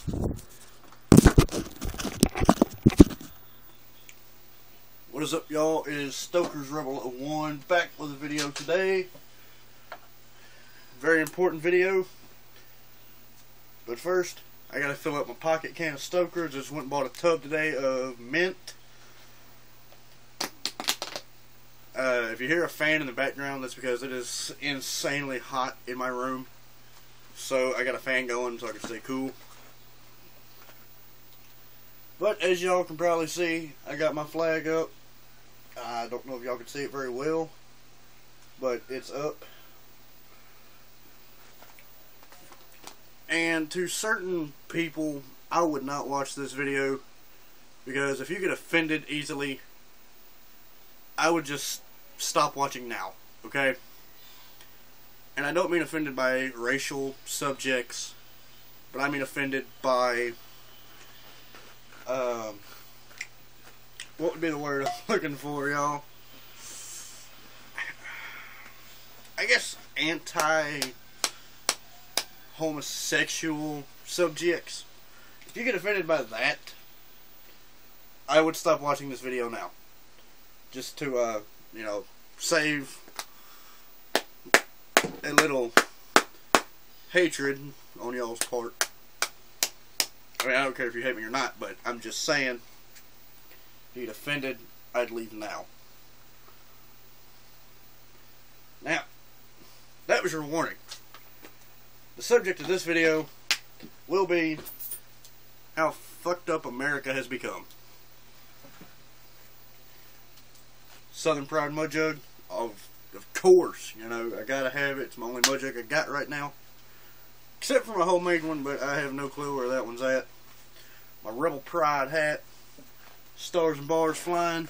What is up, y'all? It is Stoker's Rebel 01 back with a video today. Very important video. But first, I gotta fill up my pocket can of Stoker. Just went and bought a tub today of mint. If you hear a fan in the background, that's because it is insanely hot in my room. So I got a fan going so I can stay cool. But as y'all can probably see, I got my flag up. I don't know if y'all can see it very well, but it's up. And to certain people, I would not watch this video, because if you get offended easily, I would just stop watching now, okay? And I don't mean offended by racial subjects, but I mean offended by what would be the word I'm looking for, y'all? I guess anti-homosexual subjects. If you get offended by that, I would stop watching this video now. Just to, you know, save a little hatred on y'all's part. I mean, I don't care if you hate me or not, but I'm just saying, if you get offended, I'd leave now. Now, that was your warning. The subject of this video will be how fucked up America has become. Southern Pride mud jug, of course, you know, I gotta have it. It's my only mud jug I got right now. Except for my homemade one, but I have no clue where that one's at. My Rebel Pride hat, Stars and Bars flying,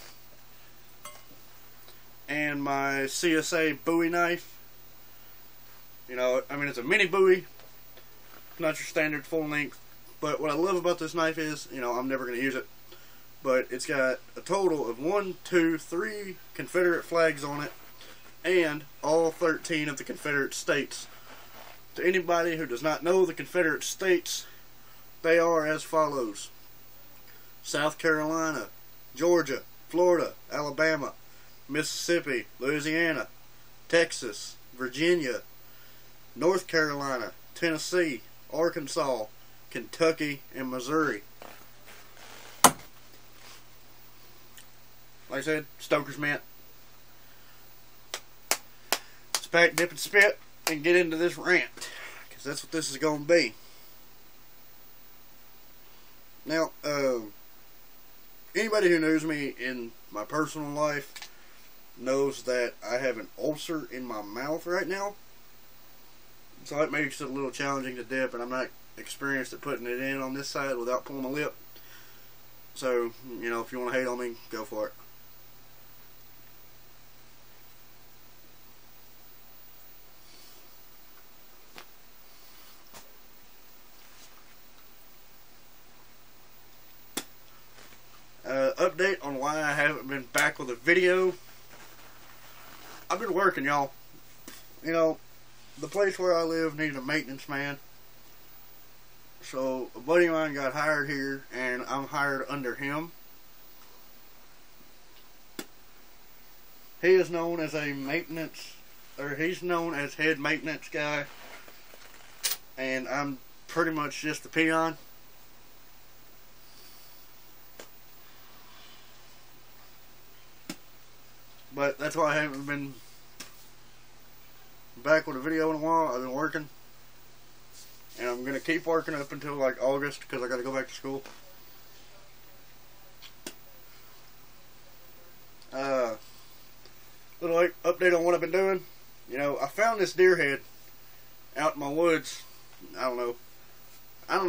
and my CSA Bowie knife. You know, I mean, it's a mini Bowie, not your standard full length. But what I love about this knife is, you know, I'm never going to use it, but it's got a total of 1, 2, 3 Confederate flags on it, and all 13 of the Confederate States. To anybody who does not know the Confederate States, they are as follows: South Carolina, Georgia, Florida, Alabama, Mississippi, Louisiana, Texas, Virginia, North Carolina, Tennessee, Arkansas, Kentucky, and Missouri. Like I said, Stoker's mint. Let's pack, dip, and spit, and get into this rant, because that's what this is going to be. Now, anybody who knows me in my personal life knows that I have an ulcer in my mouth right now, so that makes it a little challenging to dip, and I'm not experienced at putting it in on this side without pulling my lip. So, you know, if you want to hate on me, go for it. Update on why I haven't been back with a video. I've been working, y'all. You know, the place where I live needed a maintenance man. So, a buddy of mine got hired here, and I'm hired under him. He is known as a maintenance, or he's known as head maintenance guy. And I'm pretty much just a peon. But that's why I haven't been back with a video in a while. I've been working. And I'm going to keep working up until like August, because I got to go back to school. Little update on what I've been doing. You know, I found this deer head out in my woods. I don't know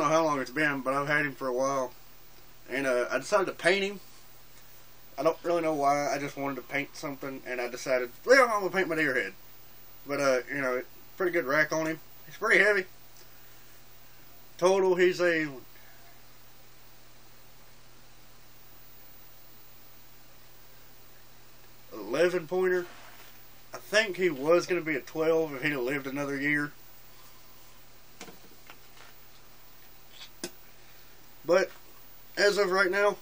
how long it's been, but I've had him for a while. And I decided to paint him. I don't really know why. I just wanted to paint something, and I decided, well, I'm going to paint my deer head. But, you know, pretty good rack on him. He's pretty heavy. Total, he's a 11 pointer. I think he was going to be a 12 if he'd have lived another year. But as of right now,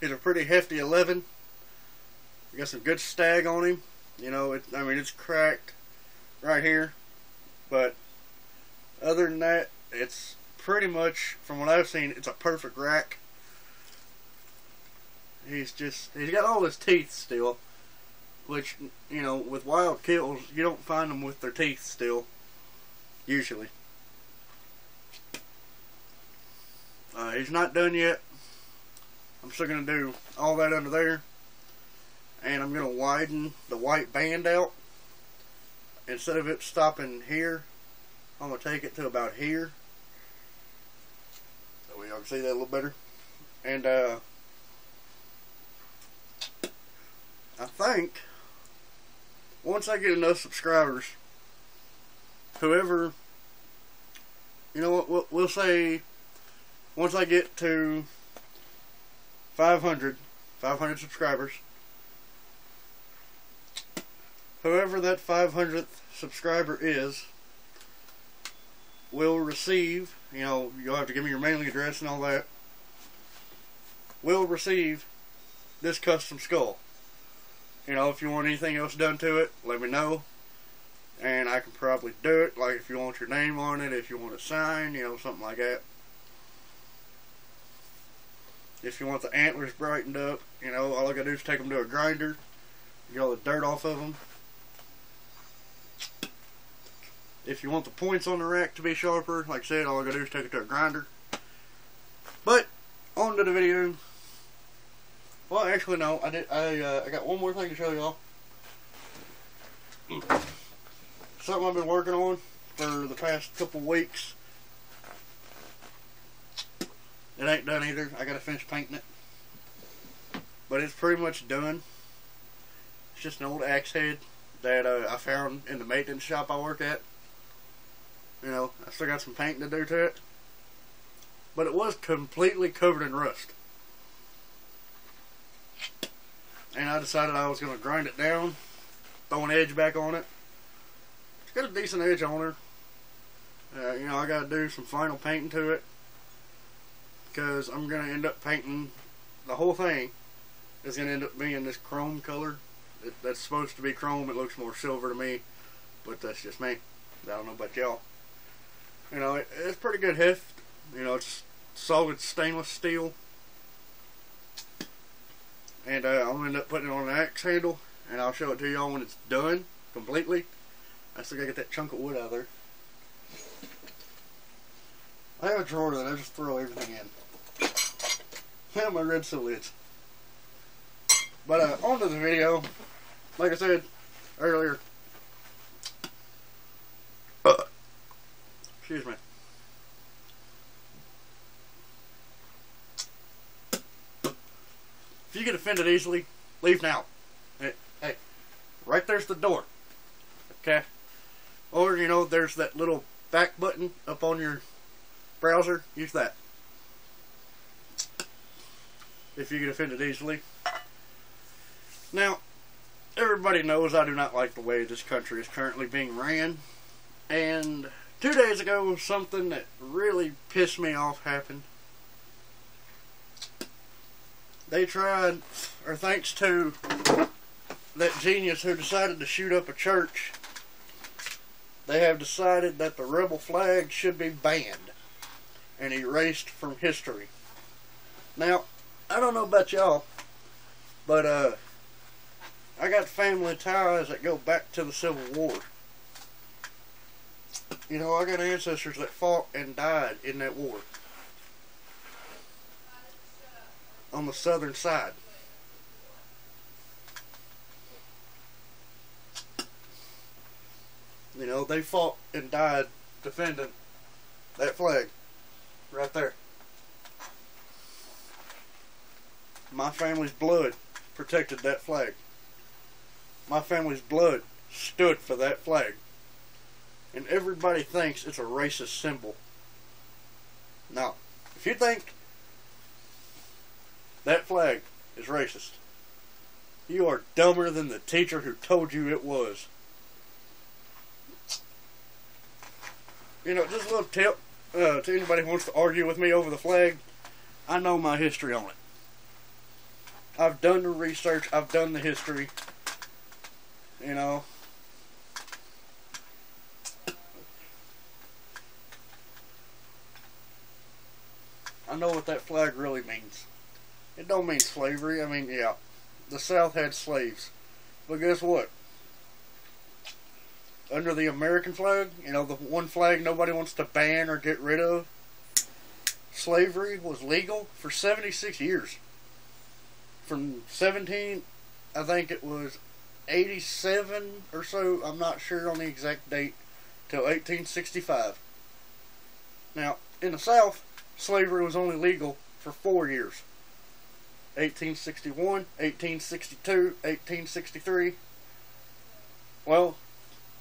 he's a pretty hefty 11. You got some good stag on him. You know, I mean, it's cracked right here. But other than that, it's pretty much, from what I've seen, it's a perfect rack. He's got all his teeth still. Which, you know, with wild kills, you don't find them with their teeth still. Usually. He's not done yet. I'm still going to do all that under there. And I'm going to widen the white band out. Instead of it stopping here, I'm going to take it to about here. That way y'all can see that a little better. And I think once I get enough subscribers, whoever, you know what, we'll say once I get to 500 subscribers, whoever that 500th subscriber is will receive, you know, you'll have to give me your mailing address and all that, will receive this custom skull. You know, if you want anything else done to it, let me know. And I can probably do it. Like if you want your name on it, if you want a sign, you know, something like that. If you want the antlers brightened up, you know, all I gotta do is take them to a grinder, get all the dirt off of them. If you want the points on the rack to be sharper, like I said, all I gotta do is take it to a grinder. But, on to the video. Well, actually, no. I got one more thing to show y'all. Something I've been working on for the past couple weeks. It ain't done either. I gotta finish painting it. But it's pretty much done. It's just an old axe head that I found in the maintenance shop I work at. You know, I still got some painting to do to it. But it was completely covered in rust. And I decided I was going to grind it down, throw an edge back on it. It's got a decent edge on her. You know, I got to do some final painting to it, because I'm going to end up painting the whole thing. It's going to end up being this chrome color. That's supposed to be chrome. It looks more silver to me, but that's just me. I don't know about y'all. You know, it's pretty good heft. You know, it's solid stainless steel. And I'm going to end up putting it on an axe handle, and I'll show it to y'all when it's done completely. I still got to get that chunk of wood out of there. I have a drawer that I just throw everything in. And my red lids. But on to the video. Like I said earlier. Excuse me. If you get offended easily, leave now. Hey, right there's the door. Okay? Or, you know, there's that little back button up on your browser. Use that. If you get offended easily. Now, everybody knows I do not like the way this country is currently being ran. And 2 days ago, something that really pissed me off happened. They tried, or thanks to that genius who decided to shoot up a church, they have decided that the rebel flag should be banned and erased from history. Now, I don't know about y'all, but I got family ties that go back to the Civil War. You know, I got ancestors that fought and died in that war. On the southern side. You know, they fought and died defending that flag. Right there. My family's blood protected that flag. My family's blood stood for that flag. And everybody thinks it's a racist symbol. Now, if you think that flag is racist, you are dumber than the teacher who told you it was. You know, just a little tip to anybody who wants to argue with me over the flag. I know my history on it. I've done the research. I've done the history. You know. I know what that flag really means. It don't mean slavery. I mean, yeah, the South had slaves. But guess what? Under the American flag, you know, the one flag nobody wants to ban or get rid of, slavery was legal for 76 years. From 17, I think it was 87 or so, I'm not sure on the exact date, till 1865. Now, in the South, slavery was only legal for 4 years. 1861, 1862, 1863. Well,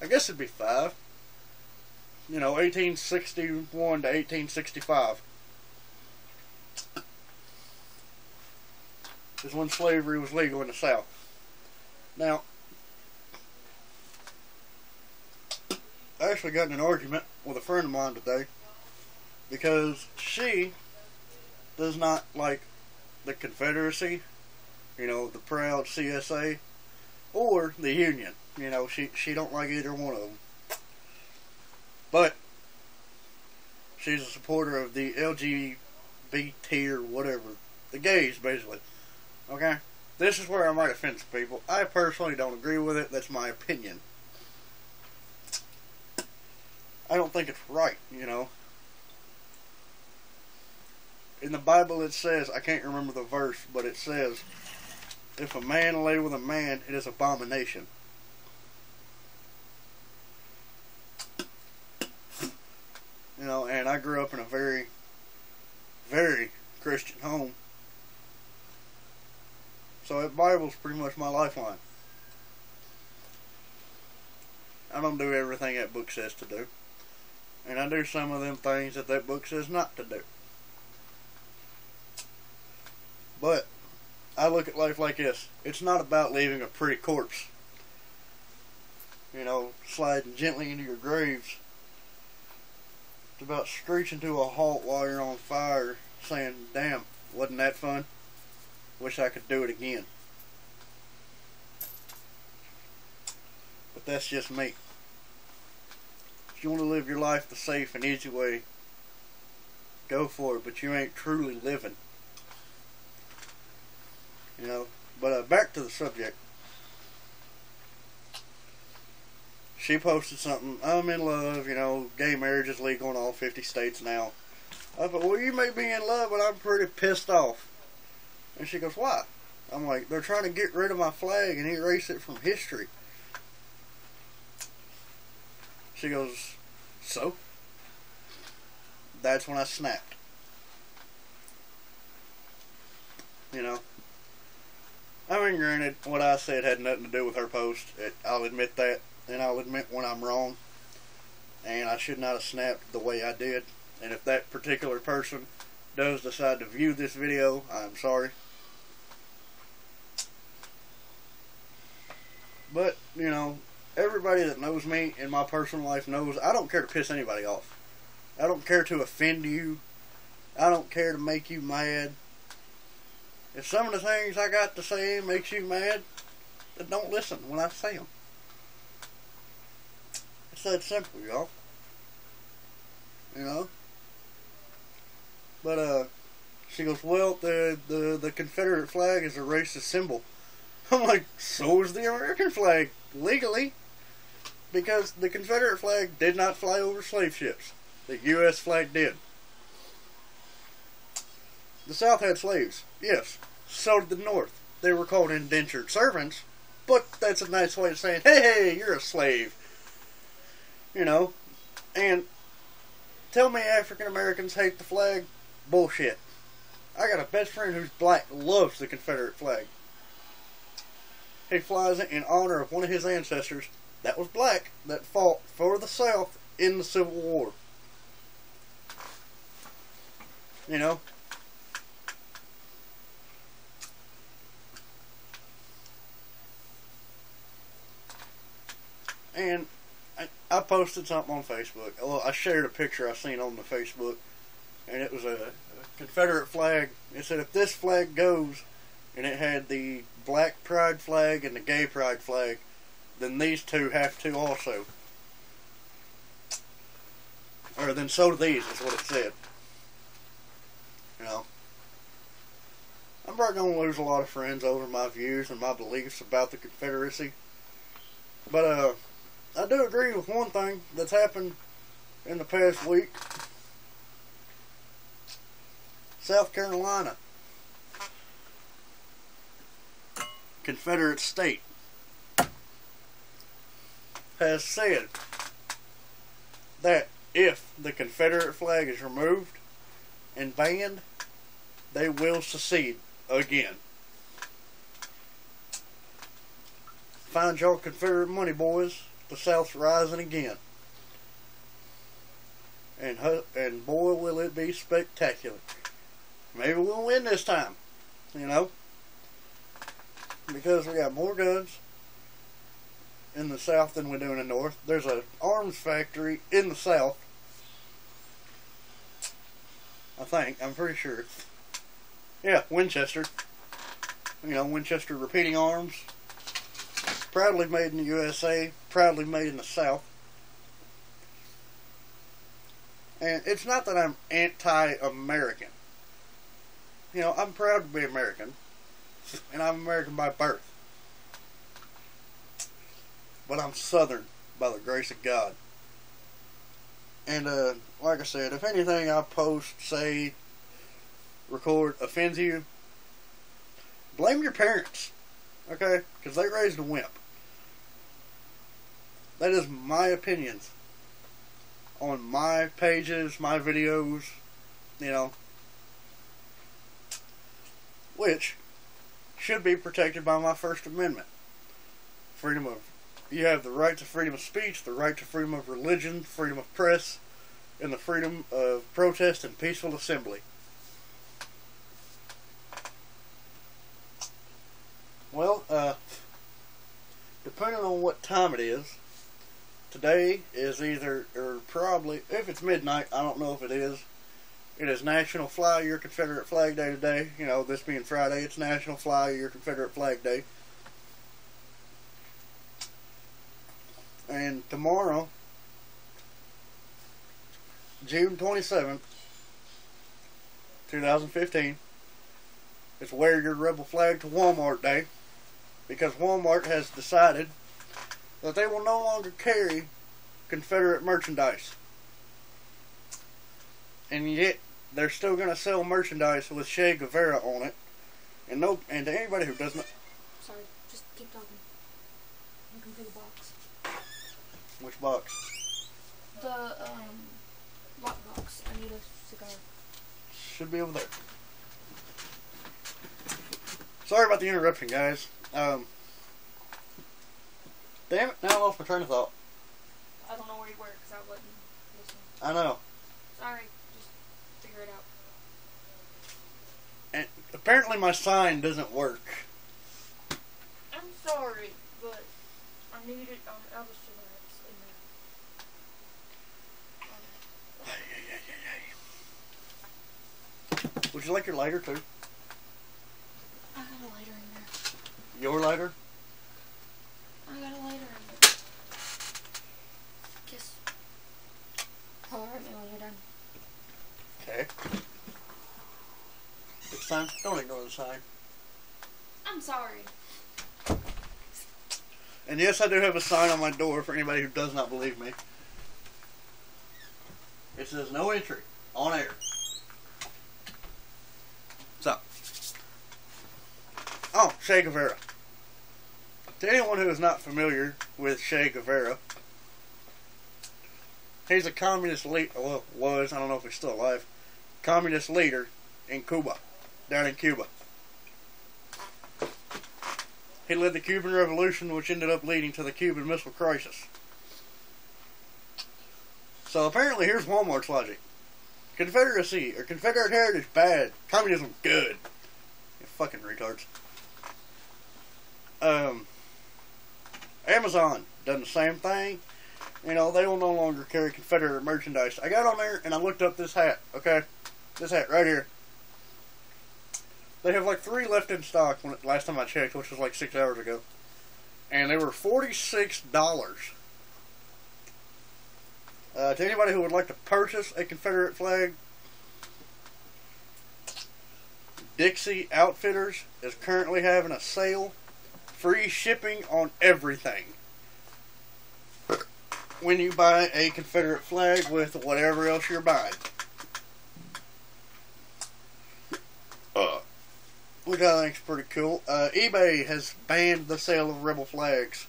I guess it'd be 5. You know, 1861 to 1865 is when slavery was legal in the South. Now, I actually got in an argument with a friend of mine today because she does not like the Confederacy, you know, the proud CSA, or the Union. You know, she don't like either one of them. But she's a supporter of the LGBT or whatever, the gays basically. Okay? This is where I might offend some people. I personally don't agree with it. That's my opinion. I don't think it's right, you know. In the Bible it says, I can't remember the verse, but it says, if a man lay with a man, it is abomination. You know, and I grew up in a very, very Christian home. So that Bible's pretty much my lifeline. I don't do everything that book says to do. And I do some of them things that that book says not to do. But I look at life like this. It's not about leaving a pretty corpse, you know, sliding gently into your graves. It's about screeching to a halt while you're on fire, saying, damn, wasn't that fun? Wish I could do it again. But that's just me. If you want to live your life the safe and easy way, go for it, but you ain't truly living. You know, but back to the subject. She posted something, I'm in love, you know, gay marriage is legal in all 50 states now. I thought, well, you may be in love, but I'm pretty pissed off. And she goes, why? I'm like, they're trying to get rid of my flag and erase it from history. She goes, so? That's when I snapped. You know? I mean, granted, what I said had nothing to do with her post. I'll admit that. And I'll admit when I'm wrong. And I should not have snapped the way I did. And if that particular person does decide to view this video, I'm sorry. But, you know, everybody that knows me in my personal life knows I don't care to piss anybody off. I don't care to offend you. I don't care to make you mad. If some of the things I got to say makes you mad, then don't listen when I say them. It's that simple, y'all. You know? But, she goes, well, the Confederate flag is a racist symbol. I'm like, so is the American flag, legally. Because the Confederate flag did not fly over slave ships. The U.S. flag did. The South had slaves, yes. So did the North. They were called indentured servants, but that's a nice way of saying, hey, you're a slave. You know, and tell me African Americans hate the flag? Bullshit. I got a best friend who's black, loves the Confederate flag. He flies it in honor of one of his ancestors that was black, that fought for the South in the Civil War. You know? And I posted something on Facebook. Well, I shared a picture I seen on the Facebook, and it was a Confederate flag. It said if this flag goes, and it had the black pride flag and the gay pride flag, then these two have to also. Or then so do these, is what it said. You know. I'm probably going to lose a lot of friends over my views and my beliefs about the Confederacy. But I do agree with one thing that's happened in the past week. South Carolina, Confederate state, has said that if the Confederate flag is removed and banned, they will secede again. Find y'all Confederate money, boys. The South's rising again. And boy, will it be spectacular. Maybe we'll win this time. You know? Because we got more guns in the South than we do in the North. There's an arms factory in the South. I think. I'm pretty sure. Yeah, Winchester. You know, Winchester Repeating Arms. Proudly made in the USA. Proudly made in the South. And it's not that I'm anti-American. You know, I'm proud to be American. And I'm American by birth. But I'm Southern by the grace of God. And, like I said, if anything I post, say, record offends you, blame your parents. Okay? Because they raised a wimp. That is my opinions on my pages, my videos, you know, which should be protected by my First Amendment. You have the right to freedom of speech, the right to freedom of religion, freedom of press, and the freedom of protest and peaceful assembly. Well, depending on what time it is, today is either, or probably, if it's midnight, I don't know if it is National Fly Your Confederate Flag Day today. You know, this being Friday, it's National Fly Your Confederate Flag Day. And tomorrow, June 27th, 2015, it's Wear Your Rebel Flag to Walmart Day, because Walmart has decided that they will no longer carry Confederate merchandise. And yet, they're still going to sell merchandise with Che Guevara on it. And to anybody who doesn't... Sorry, just keep talking. Looking for the box. Which box? The, lock box. I need a cigar. Should be over there. Sorry about the interruption, guys. Damn it, now I lost my train of thought. I don't know where you were because I wasn't listening. I know. Sorry, just figure it out. And apparently my sign doesn't work. I'm sorry, but I need it on other cigarettes in there. Would you like your lighter too? I got a lighter in there. Your lighter? I got a lighter in there. Kiss. Holler at me when you're done. Okay. It's time. Don't ignore the sign. I'm sorry. And yes, I do have a sign on my door for anybody who does not believe me. It says no entry on air. So. Oh, Che Guevara. To anyone who is not familiar with Che Guevara, he's a communist leader, well, was, I don't know if he's still alive, communist leader in Cuba, down in Cuba. He led the Cuban Revolution, which ended up leading to the Cuban Missile Crisis. So apparently, here's Walmart's logic. Confederacy, or Confederate heritage, bad. Communism, good. You fucking retards. Amazon done the same thing. You know, they will no longer carry Confederate merchandise. I got on there and I looked up this hat, okay? This hat right here. They have like 3 left in stock last time I checked, which was like 6 hours ago. And they were $46. To anybody who would like to purchase a Confederate flag, Dixie Outfitters is currently having a sale. Free shipping on everything when you buy a Confederate flag with whatever else you're buying. Which I think is pretty cool. eBay has banned the sale of rebel flags.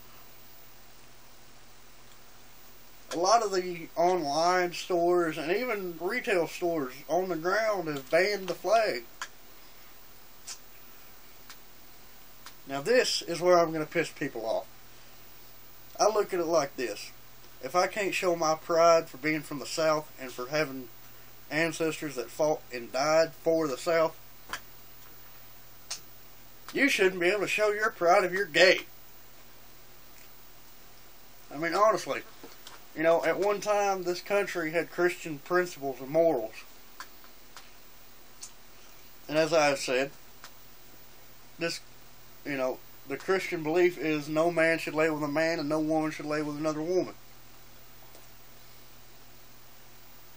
A lot of the online stores and even retail stores on the ground have banned the flag. Now this is where I'm going to piss people off. I look at it like this. If I can't show my pride for being from the South and for having ancestors that fought and died for the South, you shouldn't be able to show your pride if you're gay. I mean, honestly, you know, at one time this country had Christian principles and morals. And as I have said, this, you know, the Christian belief is no man should lay with a man and no woman should lay with another woman.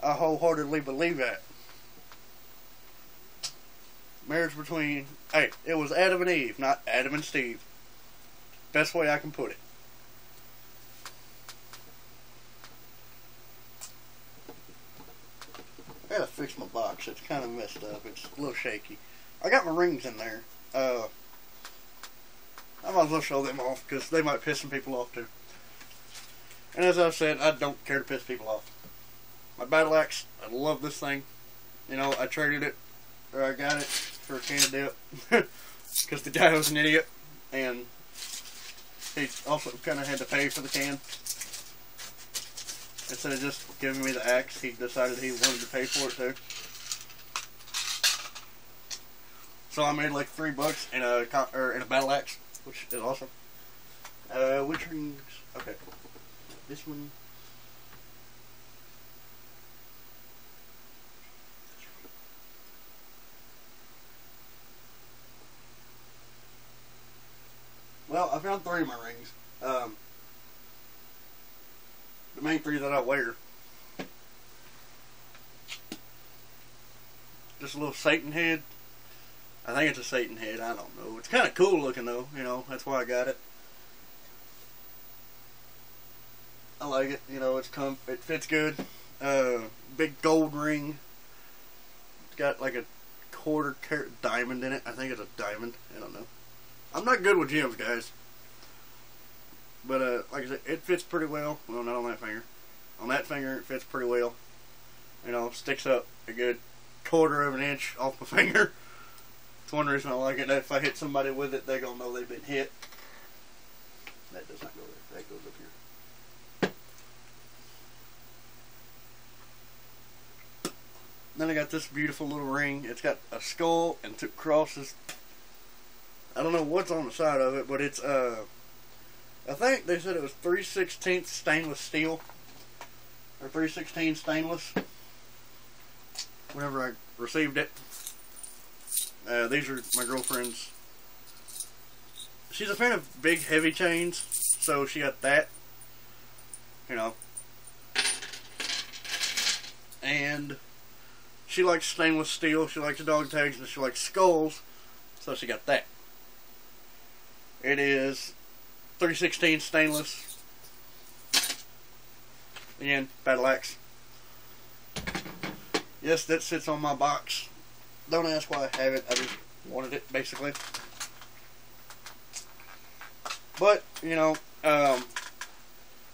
I wholeheartedly believe that. Marriage between, hey, it was Adam and Eve, not Adam and Steve. Best way I can put it. I gotta fix my box. It's kind of messed up. It's a little shaky. I got my rings in there. I might as well show them off because they might piss some people off too. And as I said, I don't care to piss people off. My battle axe, I love this thing. You know, I traded it, or I got it for a can of dip because the guy was an idiot, and he also kind of had to pay for the can. Instead of just giving me the axe, he decided he wanted to pay for it too. So I made like $3 in a battle axe, which is awesome. Which rings? Okay, this one. Well, I found 3 of my rings. The main 3 that I wear. Just a little Satan head. I think it's a Satan head. I don't know. It's kind of cool looking though. You know, that's why I got it. I like it. You know, it fits good. Big gold ring. It's got like a quarter-carat diamond in it. I think it's a diamond. I don't know. I'm not good with gems, guys. But, like I said, it fits pretty well. Well, not on that finger. On that finger, it fits pretty well. You know, sticks up a good 1/4 of an inch off my finger. It's one reason I like it. If I hit somebody with it, they're going to know they've been hit. That does not go there. That goes up here. Then I got this beautiful little ring. It's got a skull and 2 crosses. I don't know what's on the side of it, but it's, I think they said it was 3/16 stainless steel. Or 3/16 stainless. Whenever I received it. These are my girlfriend's. She's a fan of big, heavy chains, so she got that. You know. And she likes stainless steel, she likes dog tags, and she likes skulls, so she got that. It is 3/16 stainless. Again, battle axe. Yes, that sits on my box. Don't ask why I have it. I just wanted it, basically. But, you know, again,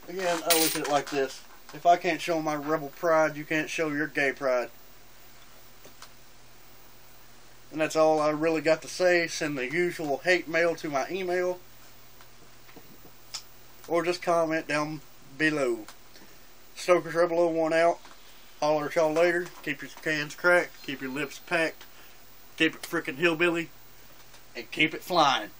I look at it like this. If I can't show my rebel pride, you can't show your gay pride. And that's all I really got to say. Send the usual hate mail to my email. Or just comment down below. Stoker's Rebel 01 out. Holler at y'all later. Keep your cans cracked. Keep your lips packed. Keep it frickin' hillbilly. And keep it flying.